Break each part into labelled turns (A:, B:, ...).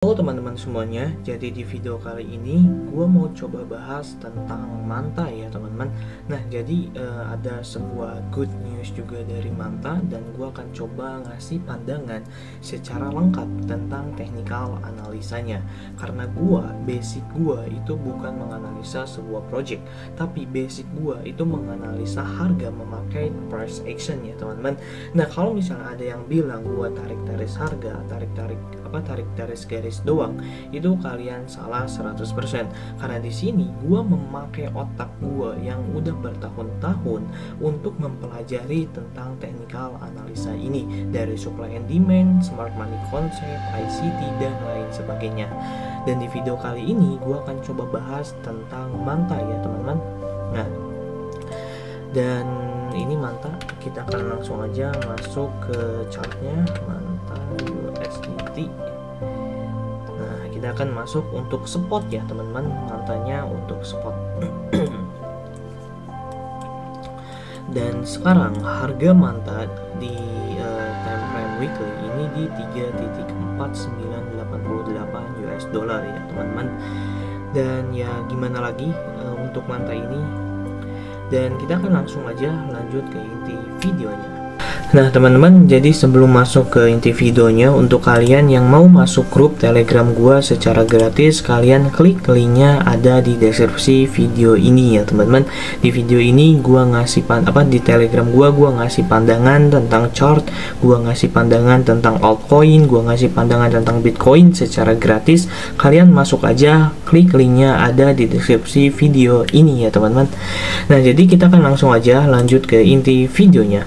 A: Halo teman-teman semuanya, jadi di video kali ini gue mau coba bahas tentang Manta ya teman-teman. Nah jadi ada sebuah good news juga dari Manta, dan gue akan coba ngasih pandangan secara lengkap tentang technical analisanya. Karena basic gue itu bukan menganalisa sebuah project, tapi basic gue itu menganalisa harga memakai price action ya teman-teman. Nah kalau misalnya ada yang bilang gue tarik-tarik harga, tarik garis doang, itu kalian salah 100%. Karena di sini gua memakai otak gua yang udah bertahun-tahun untuk mempelajari tentang technical analisa ini, dari supply and demand, smart money concept, ICT dan lain sebagainya. Dan di video kali ini gua akan coba bahas tentang Manta ya teman-teman. Nah, dan ini Manta, kita akan langsung aja masuk ke chartnya Manta USDT. Nah, kita akan masuk untuk spot ya teman-teman, Mantanya untuk spot. Dan sekarang harga Manta di time frame weekly ini di 3.4988 US dollar ya teman-teman. Dan ya gimana lagi untuk Manta ini. Dan kita akan langsung aja lanjut ke inti videonya. Nah teman-teman, jadi sebelum masuk ke inti videonya, untuk kalian yang mau masuk grup telegram gua secara gratis, kalian klik linknya ada di deskripsi video ini ya teman-teman. Di video ini gua ngasih di telegram gua ngasih pandangan tentang chart, gua ngasih pandangan tentang altcoin, gua ngasih pandangan tentang bitcoin secara gratis. Kalian masuk aja, klik linknya ada di deskripsi video ini ya teman-teman. Nah jadi kita akan langsung aja lanjut ke inti videonya.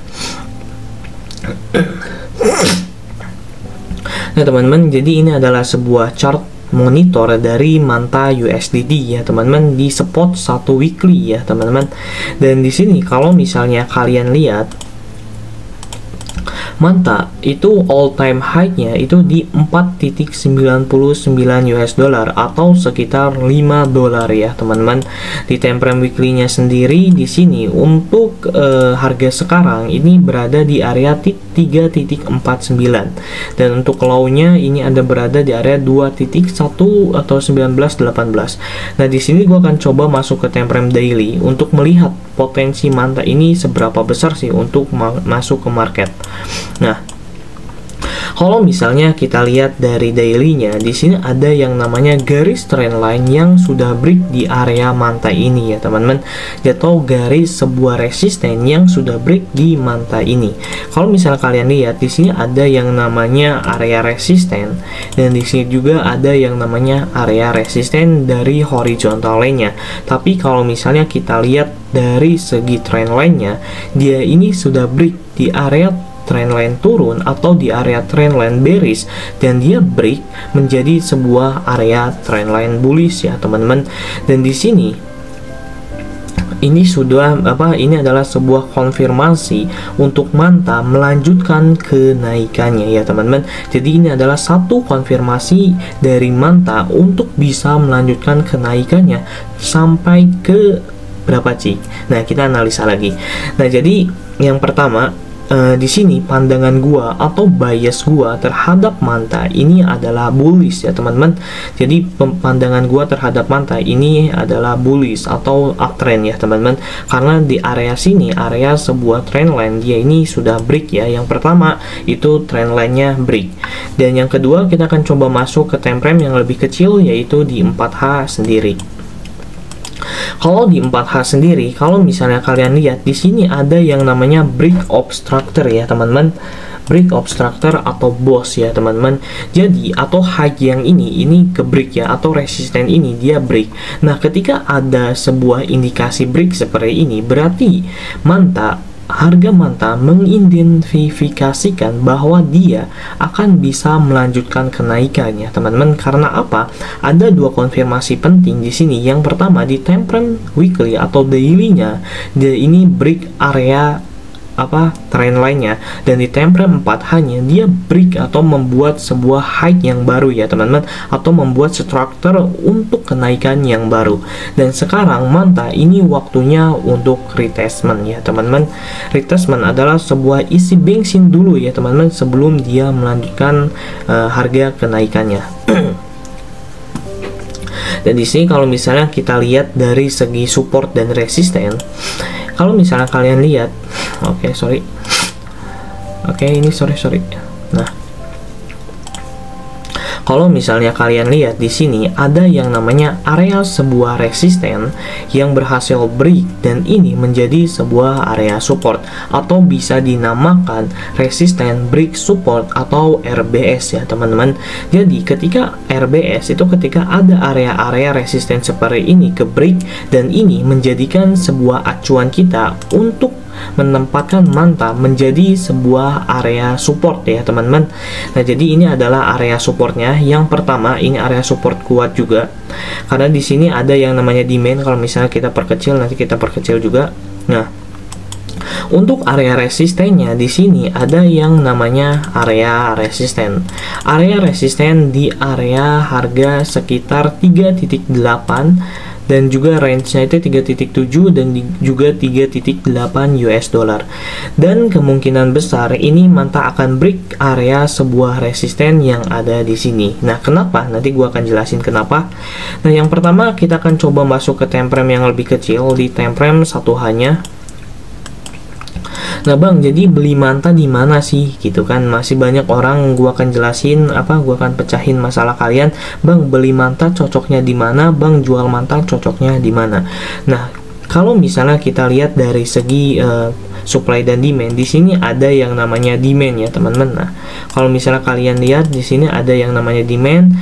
A: Nah teman-teman, jadi ini adalah sebuah chart monitor dari Manta USDT ya teman-teman, di spot 1 weekly ya teman-teman. Dan di sini kalau misalnya kalian lihat, Manta itu all time high-nya itu di 4.99 US dollar atau sekitar 5 dolar ya teman-teman. Di time frame weekly-nya sendiri di sini untuk harga sekarang ini berada di area 3.49, dan untuk low-nya ini ada berada di area 2.1 atau 19.18. Nah di sini gua akan coba masuk ke time frame daily untuk melihat potensi Manta ini seberapa besar sih untuk masuk ke market. Nah, kalau misalnya kita lihat dari daily-nya, di sini ada yang namanya garis trendline yang sudah break di area Manta ini ya teman-teman, atau garis sebuah resisten yang sudah break di Manta ini. Kalau misalnya kalian lihat di sini ada yang namanya area resisten, dan di sini juga ada yang namanya area resisten dari horizontal line-nya. Tapi kalau misalnya kita lihat dari segi trendline-nya, dia ini sudah break di area trendline turun atau di area trendline bearish, dan dia break menjadi sebuah area trendline bullish ya teman-teman. Dan di sini ini sudah ini adalah sebuah konfirmasi untuk Manta melanjutkan kenaikannya ya teman-teman. Jadi ini adalah satu konfirmasi dari Manta untuk bisa melanjutkan kenaikannya sampai ke berapa sih? Nah kita analisa lagi. Nah jadi yang pertama, di sini pandangan gua atau bias gua terhadap Manta ini adalah bullish ya teman-teman. Jadi pandangan gua terhadap Manta ini adalah bullish atau uptrend ya teman-teman, karena di area sini, area sebuah trendline, dia ini sudah break ya. Yang pertama itu trendline-nya break, dan yang kedua kita akan coba masuk ke time frame yang lebih kecil, yaitu di 4H sendiri. Kalau di 4H sendiri, kalau misalnya kalian lihat di sini ada yang namanya break obstructor ya teman-teman, break obstructor atau boss ya teman-teman. Jadi atau high yang ini ke break ya, atau resisten ini dia break. Nah ketika ada sebuah indikasi break seperti ini, berarti harga Manta mengidentifikasikan bahwa dia akan bisa melanjutkan kenaikannya teman-teman. Karena apa? Ada dua konfirmasi penting di sini. Yang pertama, di time frame weekly atau daily-nya dia ini break area trend line-nya, dan di time frame 4H-nya dia break atau membuat sebuah high yang baru ya teman-teman, atau membuat struktur untuk kenaikan yang baru. Dan sekarang Manta ini waktunya untuk retestment ya teman-teman. Retestment adalah sebuah isi bensin dulu ya teman-teman sebelum dia melanjutkan harga kenaikannya. Dan di sini kalau misalnya kita lihat dari segi support dan resisten, kalau misalnya kalian lihat, sorry, nah, kalau misalnya kalian lihat di sini ada yang namanya area sebuah resisten yang berhasil break, dan ini menjadi sebuah area support atau bisa dinamakan resisten break support atau RBS ya teman-teman. Jadi ketika RBS itu ketika ada area-area resisten seperti ini ke break, dan ini menjadikan sebuah acuan kita untuk menempatkan manta menjadi sebuah area support ya teman-teman. Nah, jadi ini adalah area supportnya. Yang pertama, ini area support kuat juga karena di sini ada yang namanya demand. Kalau misalnya kita perkecil, nanti kita perkecil juga. Nah, untuk area resistennya di sini ada yang namanya area resisten. Area resisten di area harga sekitar 3.8 dan juga range-nya itu 3.7 dan juga 3.8 US dollar. Dan kemungkinan besar ini manta akan break area sebuah resisten yang ada di sini. Nah, kenapa? Nanti gua akan jelasin kenapa. Nah, yang pertama kita akan coba masuk ke time frame yang lebih kecil, di time frame 1 hanya. Nah bang, jadi beli manta di mana sih gitu kan? Masih banyak orang, gua akan jelasin gua akan pecahin masalah kalian. Bang, beli manta cocoknya di mana? Bang, jual manta cocoknya di mana? Nah, kalau misalnya kita lihat dari segi supply dan demand, di sini ada yang namanya demand ya teman-teman. Nah, kalau misalnya kalian lihat di sini ada yang namanya demand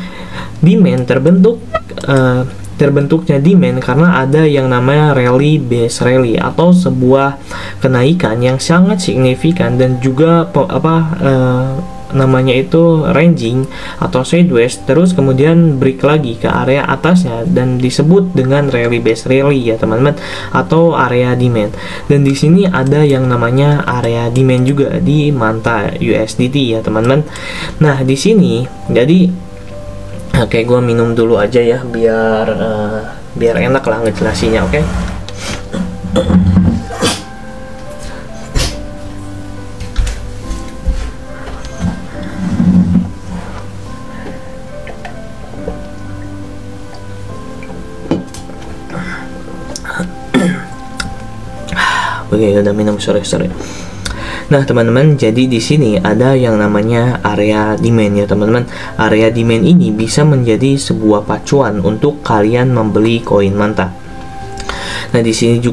A: terbentuknya demand karena ada yang namanya rally base rally atau sebuah kenaikan yang sangat signifikan, dan juga namanya itu ranging atau sideways, terus kemudian break lagi ke area atasnya dan disebut dengan rally base rally ya teman-teman, atau area demand. Dan di sini ada yang namanya area demand juga di manta USDT ya teman-teman. Nah, di sini jadi oke, gue minum dulu aja ya biar enak lah ngejelasinnya, oke? Oke, udah minum, sorry. Nah teman-teman, jadi di sini ada yang namanya area demand ya teman-teman. Area demand ini bisa menjadi sebuah pacuan untuk kalian membeli koin manta. Nah di sini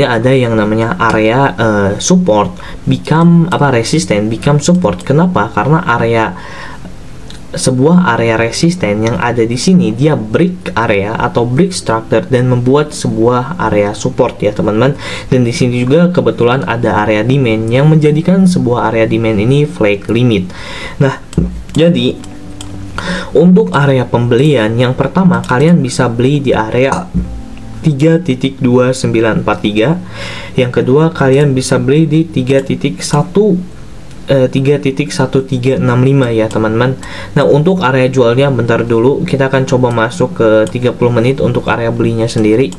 A: ada yang namanya area support become resisten become support. Kenapa? Karena sebuah area resisten yang ada di sini dia break area atau break structure dan membuat sebuah area support ya teman-teman. Dan di sini juga kebetulan ada area demand yang menjadikan sebuah area demand ini flag limit. Nah, jadi untuk area pembelian yang pertama, kalian bisa beli di area 3.2943. Yang kedua, kalian bisa beli di 3.1365 ya teman-teman. Nah, untuk area jualnya bentar dulu, kita akan coba masuk ke 30 menit untuk area belinya sendiri.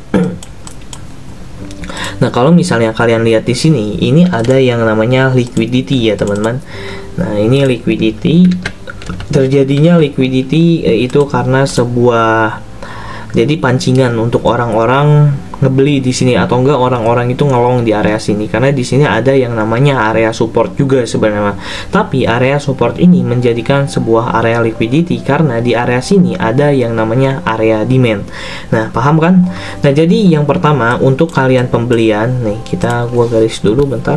A: Nah, kalau misalnya kalian lihat di sini, ini ada yang namanya liquidity ya teman-teman. Nah, ini liquidity, terjadinya liquidity itu karena jadi pancingan untuk orang-orang ngebeli di sini, atau enggak orang-orang itu ngelong di area sini, karena di sini ada yang namanya area support juga sebenarnya. Tapi area support ini menjadikan sebuah area liquidity karena di area sini ada yang namanya area demand. Nah, paham kan? Nah, jadi yang pertama untuk kalian pembelian, nih gua garis dulu bentar.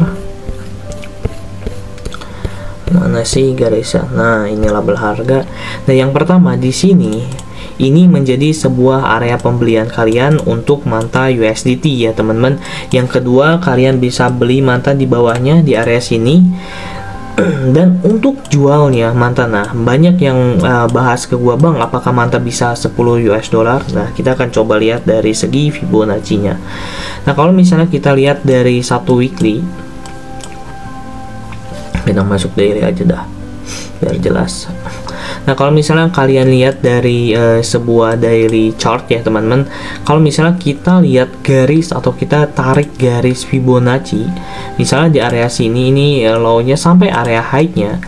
A: Mana sih garisnya? Nah, ini label harga. Nah, yang pertama di sini ini menjadi sebuah area pembelian kalian untuk manta USDT ya teman-teman. Yang kedua, kalian bisa beli manta di bawahnya di area sini. Dan untuk jualnya manta, nah banyak yang bahas ke gua, bang apakah manta bisa 10 US dollar. Nah, kita akan coba lihat dari segi Fibonacci nya. Nah, kalau misalnya kita lihat dari satu weekly, kita masuk daily aja dah biar jelas. Nah, kalau misalnya kalian lihat dari sebuah daily chart ya teman-teman, kalau misalnya kita lihat garis atau kita tarik garis Fibonacci, misalnya di area sini ini low-nya sampai area high-nya,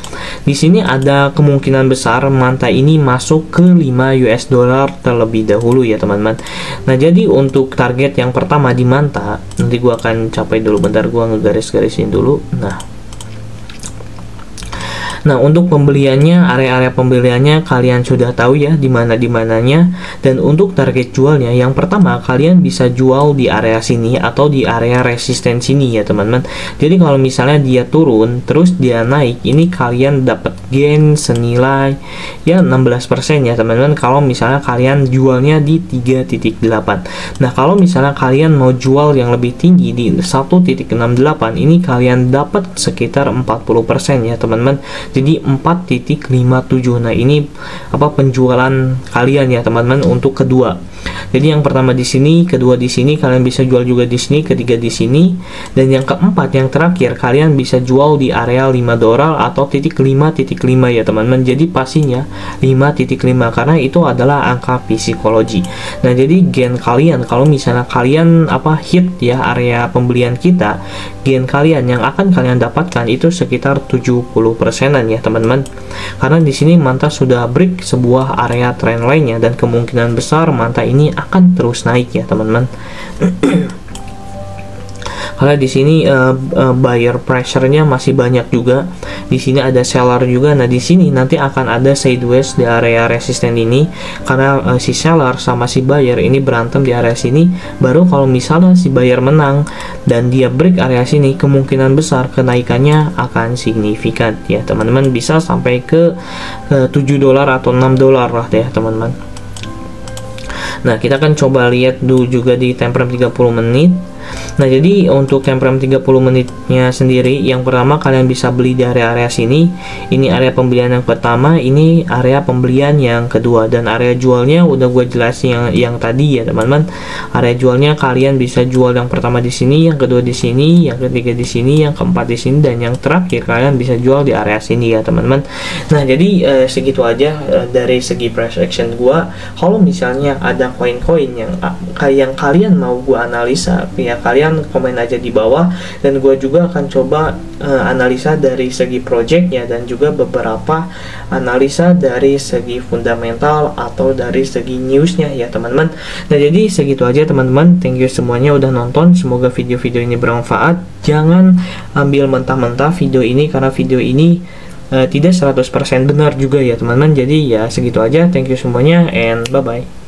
A: di sini ada kemungkinan besar manta ini masuk ke 5 US dollar terlebih dahulu ya teman-teman. Nah, jadi untuk target yang pertama di manta, nanti gua akan capai dulu, bentar gua ngegaris-garisin dulu. Nah, untuk pembeliannya, area-area pembeliannya kalian sudah tahu ya di mananya. Dan untuk target jualnya, yang pertama kalian bisa jual di area sini atau di area resisten sini ya teman-teman. Jadi kalau misalnya dia turun terus dia naik, ini kalian dapat gain senilai ya 16% ya teman-teman kalau misalnya kalian jualnya di 3.68. Nah, kalau misalnya kalian mau jual yang lebih tinggi di 1.68, ini kalian dapat sekitar 40% ya teman-teman. Jadi 4.57. Nah, ini penjualan kalian ya teman-teman untuk kedua. Jadi yang pertama di sini, kedua di sini, kalian bisa jual juga di sini, ketiga di sini, dan yang keempat yang terakhir kalian bisa jual di area 5 dolar atau titik 5.5 ya teman-teman. Jadi pastinya 5.5 karena itu adalah angka psikologi. Nah, jadi gain kalian kalau misalnya kalian hit ya area pembelian kita, gain kalian yang akan kalian dapatkan itu sekitar 70%-an ya teman-teman. Karena di sini manta sudah break sebuah area trend lainnya dan kemungkinan besar manta ini akan terus naik ya teman-teman. Karena di sini buyer pressure-nya masih banyak juga. Di sini ada seller juga. Nah, di sini nanti akan ada sideways di area resisten ini karena si seller sama si buyer ini berantem di area sini. Baru kalau misalnya si buyer menang dan dia break area sini, kemungkinan besar kenaikannya akan signifikan ya teman-teman, bisa sampai ke 7 dolar atau 6 dolar lah ya teman-teman. Nah, kita akan coba lihat dulu juga di time frame 30 menit. Nah, jadi untuk time frame 30 menitnya sendiri, yang pertama kalian bisa beli di area-area sini. Ini area pembelian yang pertama, ini area pembelian yang kedua, dan area jualnya udah gue jelasin yang tadi ya teman-teman. Area jualnya kalian bisa jual yang pertama di sini, yang kedua di sini, yang ketiga di sini, yang keempat di sini, dan yang terakhir kalian bisa jual di area sini ya teman-teman. Nah, jadi segitu aja dari segi price action gue. Kalau misalnya ada koin-koin yang kalian mau gue analisa, ya kalian komen aja di bawah, dan gue juga akan coba analisa dari segi projectnya dan juga beberapa analisa dari segi fundamental atau dari segi newsnya ya teman-teman. Nah, jadi segitu aja teman-teman. Thank you semuanya udah nonton, semoga video-video ini bermanfaat. Jangan ambil mentah-mentah video ini karena video ini tidak 100% benar juga ya teman-teman. Jadi ya segitu aja. Thank you semuanya and bye bye.